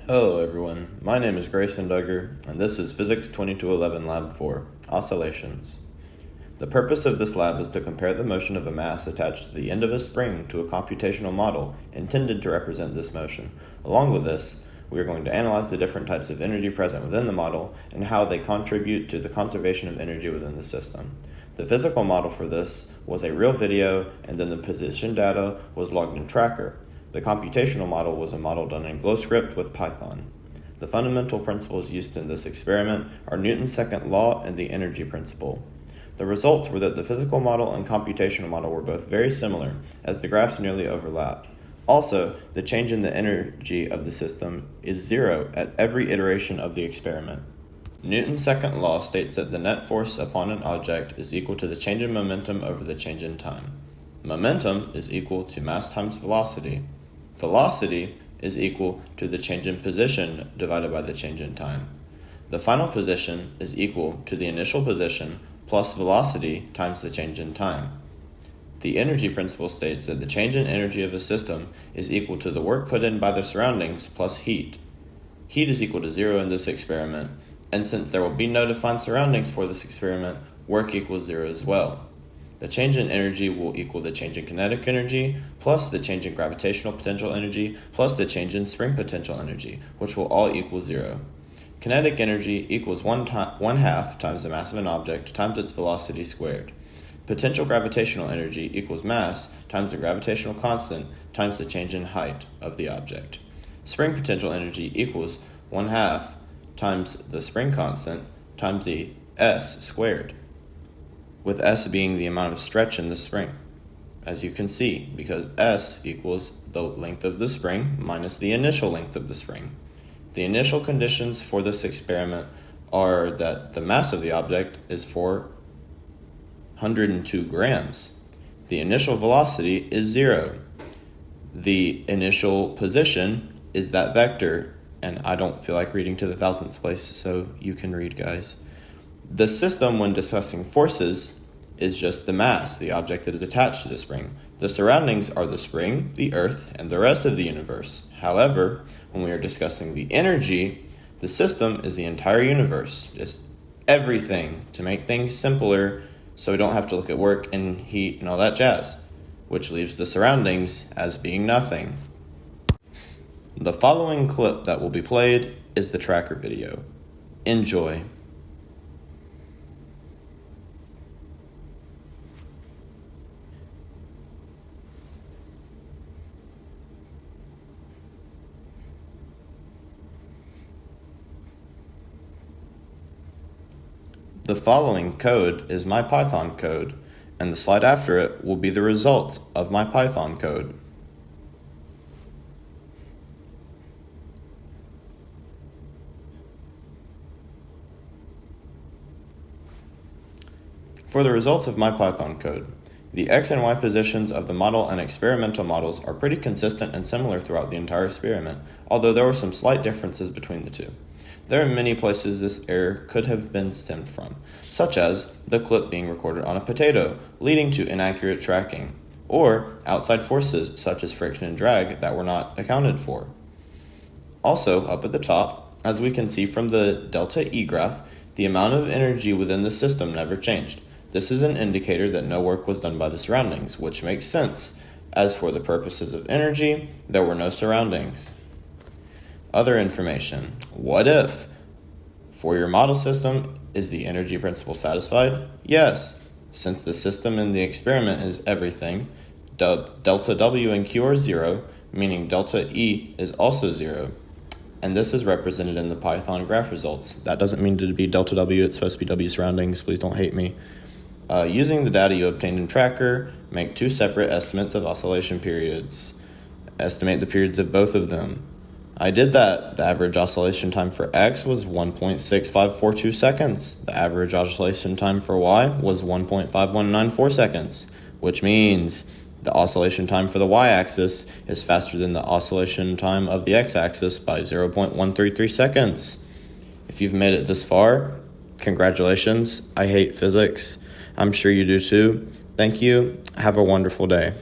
Hello everyone, my name is Grayson Duggar, and this is Physics 2211 Lab 4, Oscillations. The purpose of this lab is to compare the motion of a mass attached to the end of a spring to a computational model intended to represent this motion. Along with this, we are going to analyze the different types of energy present within the model and how they contribute to the conservation of energy within the system. The physical model for this was a real video, and then the position data was logged in Tracker. The computational model was a model done in GlowScript with Python. The fundamental principles used in this experiment are Newton's second law and the energy principle. The results were that the physical model and computational model were both very similar, as the graphs nearly overlapped. Also, the change in the energy of the system is zero at every iteration of the experiment. Newton's second law states that the net force upon an object is equal to the change in momentum over the change in time. Momentum is equal to mass times velocity. Velocity is equal to the change in position divided by the change in time. The final position is equal to the initial position plus velocity times the change in time. The energy principle states that the change in energy of a system is equal to the work put in by the surroundings plus heat. Heat is equal to zero in this experiment, and since there will be no defined surroundings for this experiment, work equals zero as well. The change in energy will equal the change in kinetic energy plus the change in gravitational potential energy plus the change in spring potential energy, which will all equal zero. Kinetic energy equals 1/2 times the mass of an object times its velocity squared. Potential gravitational energy equals mass times the gravitational constant times the change in height of the object. Spring potential energy equals 1/2 times the spring constant times the S squared, with S being the amount of stretch in the spring, as you can see, because S equals the length of the spring minus the initial length of the spring. The initial conditions for this experiment are that the mass of the object is 402 grams. The initial velocity is 0. The initial position is that vector, and I don't feel like reading to the thousandth place, so you can read, guys. The system, when discussing forces, is just the mass, the object that is attached to the spring. The surroundings are the spring, the earth, and the rest of the universe. However, when we are discussing the energy, the system is the entire universe, just everything, to make things simpler so we don't have to look at work and heat and all that jazz, which leaves the surroundings as being nothing. The following clip that will be played is the tracker video. Enjoy. The following code is my Python code, and the slide after it will be the results of my Python code. For the results of my Python code, the X and Y positions of the model and experimental models are pretty consistent and similar throughout the entire experiment, although there were some slight differences between the two. There are many places this error could have been stemmed from, such as the clip being recorded on a potato, leading to inaccurate tracking, or outside forces such as friction and drag that were not accounted for. Also, up at the top, as we can see from the delta E graph, the amount of energy within the system never changed. This is an indicator that no work was done by the surroundings, which makes sense, as for the purposes of energy, there were no surroundings. Other information. What if? For your model system, is the energy principle satisfied? Yes. Since the system in the experiment is everything, delta W and Q are 0, meaning delta E is also 0. And this is represented in the Python graph results. That doesn't mean to be delta W, it's supposed to be W surroundings. Please don't hate me. Using the data you obtained in Tracker, make two separate estimates of oscillation periods. Estimate the periods of both of them. I did that. The average oscillation time for X was 1.6542 seconds. The average oscillation time for Y was 1.5194 seconds, which means the oscillation time for the Y-axis is faster than the oscillation time of the X-axis by 0.133 seconds. If you've made it this far, congratulations. I hate physics. I'm sure you do too. Thank you. Have a wonderful day.